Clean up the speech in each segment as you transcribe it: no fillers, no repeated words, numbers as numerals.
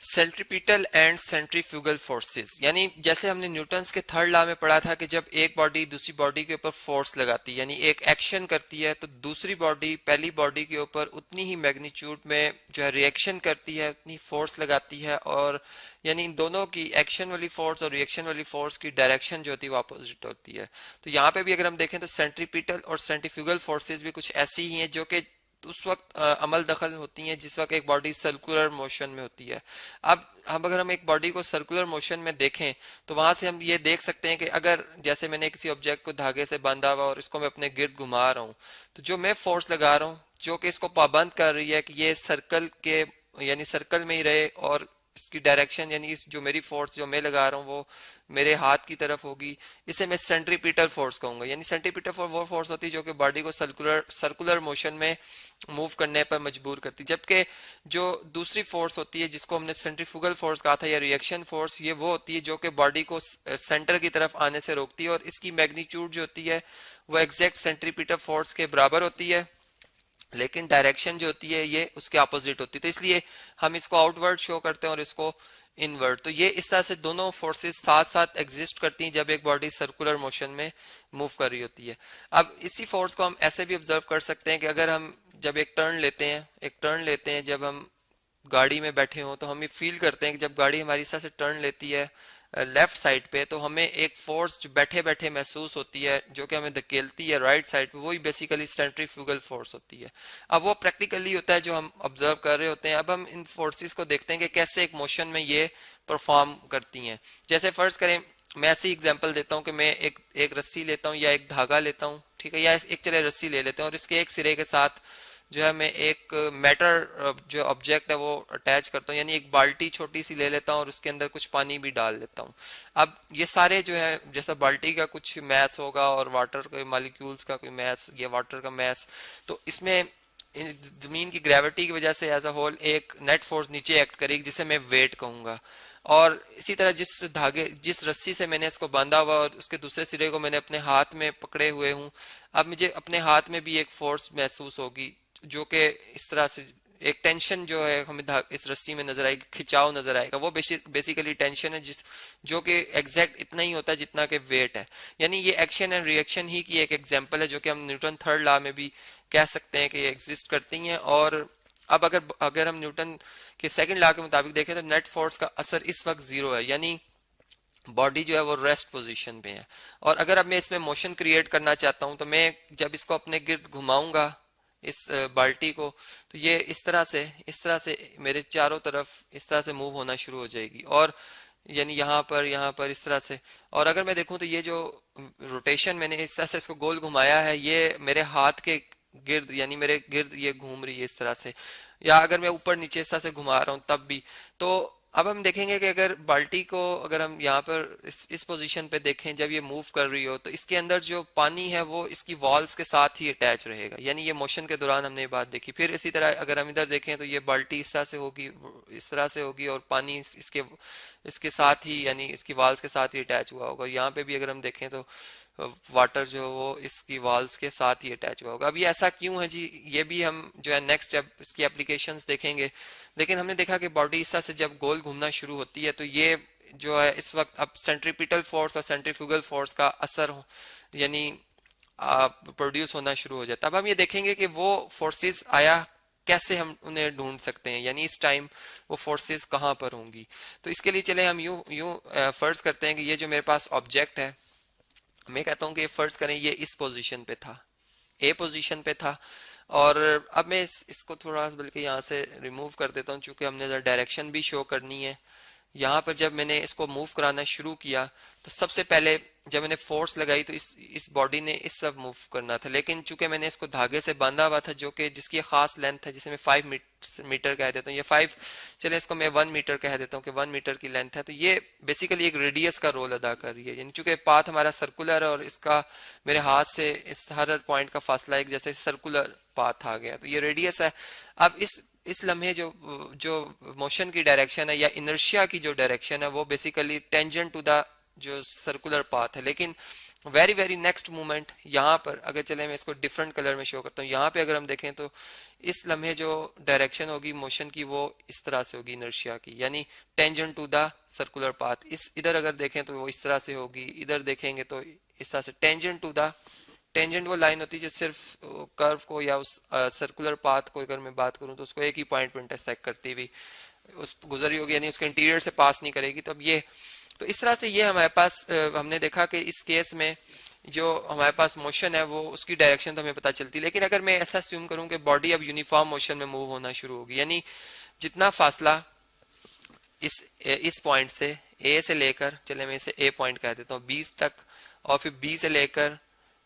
Centripetal and centrifugal forces, यानी जैसे हमने न्यूटन्स के थर्ड लॉ में पढ़ा था कि जब एक बॉडी दूसरी बॉडी के ऊपर फोर्स लगाती है, यानी एक एक्शन करती है, तो दूसरी बॉडी पहली बॉडी के ऊपर उतनी ही मैग्नीट्यूड में जो है रिएक्शन करती है, उतनी फोर्स लगाती है। और यानी इन दोनों की एक्शन वाली फोर्स और रिएक्शन वाली फोर्स की डायरेक्शन जो होती है वो अपोजिट होती है। तो यहाँ पे भी अगर हम देखें तो सेंट्रीपिटल और सेंट्रीफ्यूगल फोर्सेस भी कुछ ऐसी ही हैं जो कि उस वक्त अमल दखल होती हैं जिस वक्त एक बॉडी सर्कुलर मोशन में होती है। अब अगर हम एक बॉडी को सर्कुलर मोशन में देखें तो वहां से हम ये देख सकते हैं कि अगर जैसे मैंने किसी ऑब्जेक्ट को धागे से बांधा हुआ और इसको मैं अपने गिर्द घुमा रहा हूँ, तो जो मैं फोर्स लगा रहा हूँ जो कि इसको पाबंद कर रही है कि ये सर्कल के यानी सर्कल में ही रहे, और इसकी डायरेक्शन यानी इस जो मेरी फोर्स जो मैं लगा रहा हूँ वो मेरे हाथ की तरफ होगी, इसे मैं सेंट्रीपिटल फोर्स कहूंगा। यानी सेंट्रीपिटल फोर्स वो फोर्स होती है जो कि बॉडी को सर्कुलर सर्कुलर मोशन में मूव करने पर मजबूर करती है। जबकि जो दूसरी फोर्स होती है जिसको हमने सेंट्रीफ्यूगल फोर्स कहा था या रिएक्शन फोर्स, ये वो होती है जो कि बॉडी को सेंटर की तरफ आने से रोकती है, और इसकी मैग्नीट्यूड जो होती है वो एग्जैक्ट सेंट्रीपिटल फोर्स के बराबर होती है, लेकिन डायरेक्शन जो होती है ये उसके अपोजिट होती है। तो इसलिए हम इसको आउटवर्ड शो करते हैं और इसको इनवर्ड। तो ये इस तरह से दोनों फोर्सेस साथ साथ एग्जिस्ट करती हैं जब एक बॉडी सर्कुलर मोशन में मूव कर रही होती है। अब इसी फोर्स को हम ऐसे भी ऑब्जर्व कर सकते हैं कि अगर हम जब एक टर्न लेते हैं जब हम गाड़ी में बैठे हों, तो हम ये फील करते हैं कि जब गाड़ी हमारी इस तरह से टर्न लेती है लेफ्ट साइड पे, तो हमें एक फोर्स जो बैठे बैठे महसूस होती है जो कि हमें धकेलती है राइट साइड पे, वही बेसिकली सेंट्रीफ्यूगल फोर्स होती है। अब वो प्रैक्टिकली होता है जो हम ऑब्जर्व कर रहे होते हैं। अब हम इन फोर्सेस को देखते हैं कि कैसे एक मोशन में ये परफॉर्म करती हैं। जैसे फर्ज करें, मैं ऐसी एग्जांपल देता हूँ कि मैं एक रस्सी लेता हूँ या एक धागा लेता हूँ, ठीक है, या एक चले रस्सी ले लेते हैं और इसके एक सिरे के साथ जो है मैं एक मैटर जो ऑब्जेक्ट है वो अटैच करता हूँ, यानी एक बाल्टी छोटी सी ले लेता हूँ और उसके अंदर कुछ पानी भी डाल देता हूँ। अब ये सारे जो है जैसा बाल्टी का कुछ मैथ होगा और वाटर के मॉलिक्यूल्स का कोई मैथ या वाटर का मैथ, तो इसमें जमीन की ग्रेविटी की वजह से एज अ होल एक नेट फोर्स नीचे एक्ट करेगी जिसे मैं वेट कहूंगा। और इसी तरह जिस रस्सी से मैंने इसको बांधा हुआ और उसके दूसरे सिरे को मैंने अपने हाथ में पकड़े हुए हूँ, अब मुझे अपने हाथ में भी एक फोर्स महसूस होगी जो कि इस तरह से एक टेंशन जो है हमें इस रस्सी में नजर आएगी, खिंचाव नजर आएगा। वो बेसिकली टेंशन है जो कि एग्जैक्ट इतना ही होता है जितना कि वेट है। यानी ये एक्शन एंड रिएक्शन ही की एक एग्जांपल है जो कि हम न्यूटन थर्ड लॉ में भी कह सकते हैं कि ये एग्जिस्ट करती हैं। और अब अगर हम न्यूटन के सेकंड लॉ के मुताबिक देखें तो नेट फोर्स का असर इस वक्त जीरो है, यानी बॉडी जो है वो रेस्ट पोजीशन पे है। और अगर अब मैं इसमें मोशन क्रिएट करना चाहता हूं तो मैं जब इसको अपने गिर्द घुमाऊंगा इस बाल्टी को, तो ये इस तरह से मेरे चारों तरफ इस तरह से मूव होना शुरू हो जाएगी, और यानी यहाँ पर इस तरह से। और अगर मैं देखूं तो ये जो रोटेशन मैंने इस तरह से इसको गोल घुमाया है, ये मेरे हाथ के गिर्द यानी मेरे गिर्द ये घूम रही है इस तरह से। या अगर मैं ऊपर नीचे इस तरह से घुमा रहा हूँ तब भी। तो अब हम देखेंगे कि अगर बाल्टी को अगर हम यहाँ पर इस पोजीशन पे देखें जब ये मूव कर रही हो, तो इसके अंदर जो पानी है वो इसकी वॉल्स के साथ ही अटैच रहेगा, यानी ये मोशन के दौरान हमने ये बात देखी। फिर इसी तरह अगर हम इधर देखें तो ये बाल्टी इस तरह से होगी, इस तरह से होगी, और पानी इसके इसके साथ ही यानी इसकी वॉल्स के साथ ही अटैच हुआ होगा। यहाँ पे भी अगर हम देखें तो वाटर जो है वो इसकी वॉल्स के साथ ही अटैच हुआ होगा। अब ये ऐसा क्यों है जी, ये भी हम जो है नेक्स्ट जब इसकी एप्लीकेशंस देखेंगे। लेकिन हमने देखा कि बॉडी इस तरह से जब गोल घूमना शुरू होती है तो ये जो है इस वक्त अब सेंट्रीपिटल फोर्स और सेंट्रीफ्यूगल फोर्स का असर यानी प्रोड्यूस होना शुरू हो जाता है। अब हम ये देखेंगे कि वो फोर्सेस आया कैसे हम उन्हें ढूंढ सकते हैं, यानी इस टाइम वो फोर्सेस कहाँ पर होंगी। तो इसके लिए चले हम यूं यूं फर्ज करते हैं कि ये जो मेरे पास ऑब्जेक्ट है, मैं कहता हूँ कि फर्ज करें ये इस पोजीशन पे था, ए पोजीशन पे था। और अब मैं इसको थोड़ा बल्कि यहाँ से रिमूव कर देता हूँ क्योंकि हमने डायरेक्शन भी शो करनी है। यहाँ पर जब मैंने इसको मूव कराना शुरू किया तो सबसे पहले जब मैंने फोर्स लगाई तो इस बॉडी ने इस तरफ मूव करना था, लेकिन चूंकि मैंने इसको धागे से बांधा हुआ था जो कि जिसकी खास लेंथ है जिसे मैं 5 मीटर कह देता हूँ, ये 5 चले इसको मैं 1 मीटर कह देता हूँ कि 1 मीटर की लेंथ है। तो ये बेसिकली एक रेडियस का रोल अदा कर रही है, यानी चूंकि पाथ हमारा सर्कुलर है और इसका मेरे हाथ से इस हर पॉइंट का फासला एक जैसे सर्कुलर पाथ आ गया, तो ये रेडियस है। अब इस लम्हे जो जो मोशन की डायरेक्शन है या इनर्शिया की जो डायरेक्शन है वो बेसिकली टेंजेंट टू द जो सर्कुलर पाथ है, लेकिन वेरी वेरी नेक्स्ट मूवमेंट यहाँ पर अगर चले मैं इसको डिफरेंट कलर में शो करता हूँ, यहाँ पे अगर हम देखें तो इस लम्हे जो डायरेक्शन होगी मोशन की वो इस तरह से होगी इनर्शिया की, यानी tangent to the circular path. इस इधर अगर देखें तो वो इस तरह से होगी, इधर देखेंगे तो इस तरह से टेंजेंट टू द, टेंजेंट वो लाइन होती है जो सिर्फ कर्व को या उस सर्कुलर पाथ को अगर मैं बात करूं तो उसको एक ही पॉइंट पर इंटरसेक्ट करती हुई उस गुजरी होगी, यानी उसके इंटीरियर से पास नहीं करेगी। तो अब ये तो इस तरह से ये हमारे पास हमने देखा कि इस केस में जो हमारे पास मोशन है वो उसकी डायरेक्शन तो हमें पता चलती है, लेकिन अगर मैं ऐसा अस्यूम करूं कि बॉडी अब यूनिफॉर्म मोशन में मूव होना शुरू होगी, यानी जितना फासला इस पॉइंट से ए से लेकर, चले मैं इसे ए पॉइंट कह देता हूँ, 20 तक, और फिर बी से लेकर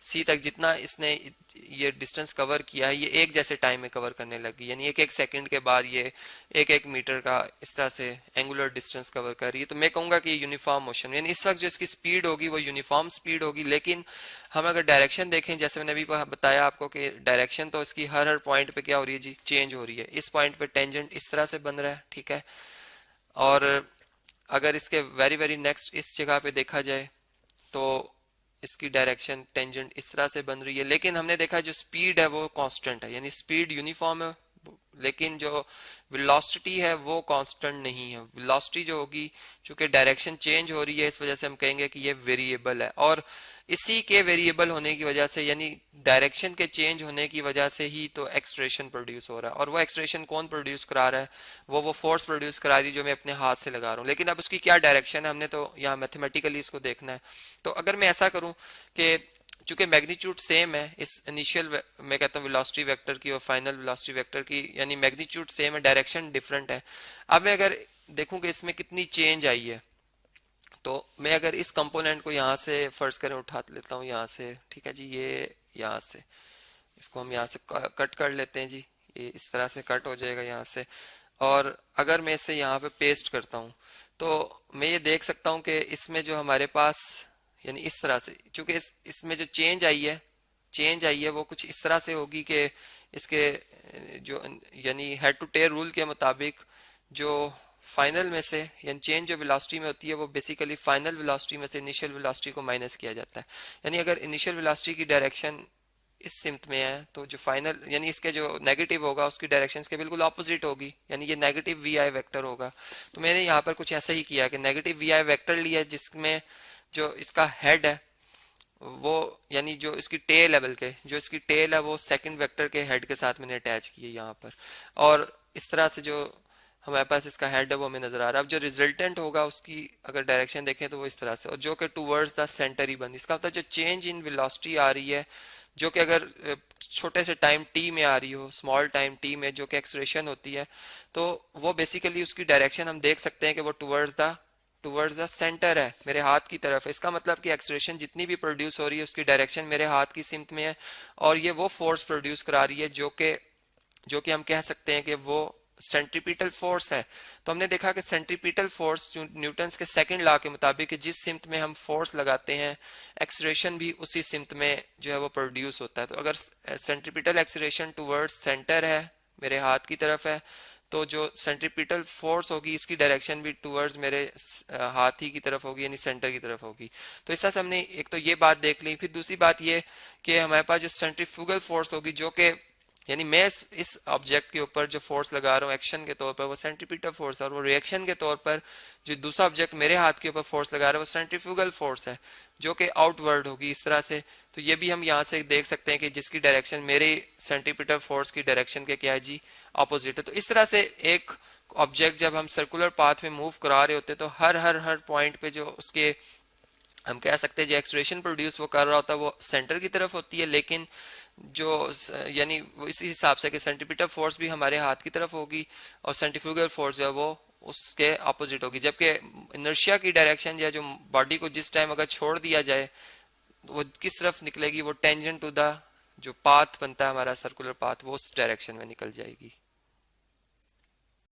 सी तक जितना इसने ये डिस्टेंस कवर किया है ये एक जैसे टाइम में कवर करने लगी, यानी एक एक सेकंड के बाद ये एक एक मीटर का इस तरह से एंगुलर डिस्टेंस कवर कर रही है। तो मैं कहूंगा कि ये यूनिफॉर्म मोशन, यानी इस वक्त जो इसकी स्पीड होगी वो यूनिफॉर्म स्पीड होगी। लेकिन हम अगर डायरेक्शन देखें, जैसे मैंने अभी बताया आपको कि डायरेक्शन तो इसकी हर हर पॉइंट पे क्या हो रही है जी, चेंज हो रही है। इस पॉइंट पे टेंजेंट इस तरह से बन रहा है, ठीक है, और अगर इसके वेरी वेरी नेक्स्ट इस जगह पे देखा जाए तो इसकी डायरेक्शन टेंजेंट इस तरह से बन रही है। लेकिन हमने देखा जो स्पीड है वो कांस्टेंट है, यानी स्पीड यूनिफॉर्म है, लेकिन जो वेलोसिटी है वो कांस्टेंट नहीं है। वेलोसिटी जो होगी, चूंकि डायरेक्शन चेंज हो रही है, इस वजह से हम कहेंगे कि ये वेरिएबल है, और इसी के वेरिएबल होने की वजह से, यानी डायरेक्शन के चेंज होने की वजह से ही तो एक्सलेरेशन प्रोड्यूस हो रहा है। और वो एक्सलेरेशन कौन प्रोड्यूस करा रहा है, वो फोर्स प्रोड्यूस करा रही है जो मैं अपने हाथ से लगा रहा हूँ। लेकिन अब उसकी क्या डायरेक्शन है, हमने तो यहाँ मैथमेटिकली इसको देखना है। तो अगर मैं ऐसा करूँ कि चूंकि मैग्नीट्यूड सेम है इस इनिशियल मैं कहता हूँ वेलोसिटी वेक्टर की और फाइनल वेलोसिटी वेक्टर की, यानी मैग्नीट्यूड सेम है, डायरेक्शन डिफरेंट है। अब मैं अगर देखूं कि इसमें कितनी चेंज आई है, तो मैं अगर इस कंपोनेंट को यहाँ से फर्ज करें उठा लेता हूँ यहाँ से, ठीक है जी, ये यहाँ से इसको हम यहाँ से कट कर लेते हैं जी, ये इस तरह से कट हो जाएगा यहाँ से। और अगर मैं इसे यहाँ पे पेस्ट करता हूँ तो मैं ये देख सकता हूँ कि इसमें जो हमारे पास, यानी इस तरह से, चूंकि इसमें जो चेंज आई है वो कुछ इस तरह से होगी कि इसके जो यानी हेड टू टेल रूल के मुताबिक जो फाइनल में से, यानी चेंज जो वेलोसिटी में होती है वो बेसिकली फाइनल वेलोसिटी में से इनिशियल वेलोसिटी को माइनस किया जाता है। यानी अगर इनिशियल वेलोसिटी की डायरेक्शन इस सिमत में है तो जो फाइनल, यानी इसके जो नेगेटिव होगा उसकी डायरेक्शन के बिल्कुल ऑपोजिट होगी, यानी ये नेगेटिव वी आई वेक्टर होगा। तो मैंने यहाँ पर कुछ ऐसा ही किया कि नेगेटिव वी आई वेक्टर लिया जिसमें जो इसका हेड है वो, यानी जो इसकी टेल है, बल्कि जो इसकी टेल है वो सेकंड वेक्टर के हेड के साथ मैंने अटैच की है यहाँ पर, और इस तरह से जो हमारे पास इसका हेड है वो हमें नजर आ रहा है। अब जो रिजल्टेंट होगा उसकी अगर डायरेक्शन देखें तो वो इस तरह से, और जो कि टूवर्ड्स द सेंटर ही बन, इसका मतलब जो चेंज इन वेलोसिटी आ रही है, जो कि अगर छोटे से टाइम टी में आ रही हो, स्मॉल टाइम टी में जो कि एक्सलेरेशन होती है, तो वो बेसिकली उसकी डायरेक्शन हम देख सकते हैं कि वो टूवर्ड्स द सेंटर है, मेरे हाथ की तरफ है। इसका मतलब कि एक्सलेरेशन जितनी भी प्रोड्यूस हो रही है उसकी डायरेक्शन मेरे हाथ की सिमत में है, और ये वो फोर्स प्रोड्यूस करा रही है जो कि हम कह सकते हैं कि वो सेंट्रीपिटल फोर्स है। तो हमने देखा कि सेंट्रीपिटल फोर्स जो न्यूटन्स के सेकंड लॉ के मुताबिक जिस सिमत में हम फोर्स लगाते हैं एक्सलेरेशन भी उसी सिमत में जो है वो प्रोड्यूस होता है। तो अगर सेंट्रीपिटल एक्सलेरेशन टुवर्ड्स सेंटर है, मेरे हाथ की तरफ है, तो जो सेंट्रीपिटल फोर्स होगी इसकी डायरेक्शन भी टुवर्ड्स मेरे हाथ ही की तरफ होगी, यानी सेंटर की तरफ होगी। तो इस तरह से हमने एक तो ये बात देख ली। फिर दूसरी बात ये कि हमारे पास जो सेंट्रीफ्यूगल फोर्स होगी, जो कि यानी मैं इस ऑब्जेक्ट के ऊपर जो फोर्स लगा रहा हूँ एक्शन के तौर पर वो सेंट्रीपिटल फोर्स है, और वो रिएक्शन के तौर पर जो दूसरा ऑब्जेक्ट मेरे हाथ के ऊपर फोर्स लगा रहा है वो सेंट्रीफ्यूगल फोर्स है जो कि आउटवर्ड होगी इस तरह से। तो ये भी हम यहाँ से देख सकते हैं कि जिसकी डायरेक्शन मेरे सेंट्रीपिटल फोर्स की डायरेक्शन के क्या है जी, अपोजिट है। तो इस तरह से एक ऑब्जेक्ट जब हम सर्कुलर पाथ में मूव करा रहे होते हैं तो हर पॉइंट पे जो उसके हम कह सकते हैं जो एक्सलेरेशन प्रोड्यूस वो कर रहा होता है वो सेंटर की तरफ होती है, लेकिन जो यानी इसी हिसाब से कि सेंट्रीपिटल फोर्स भी हमारे हाथ की तरफ होगी और सेंट्रीफ्यूगल फोर्स जो है वो उसके अपोजिट होगी। जबकि इनर्शिया की डायरेक्शन या जो बॉडी को जिस टाइम अगर छोड़ दिया जाए वो किस तरफ निकलेगी, वो टेंजेंट टू द जो पाथ बनता है हमारा सर्कुलर पाथ वो उस डायरेक्शन में निकल जाएगी।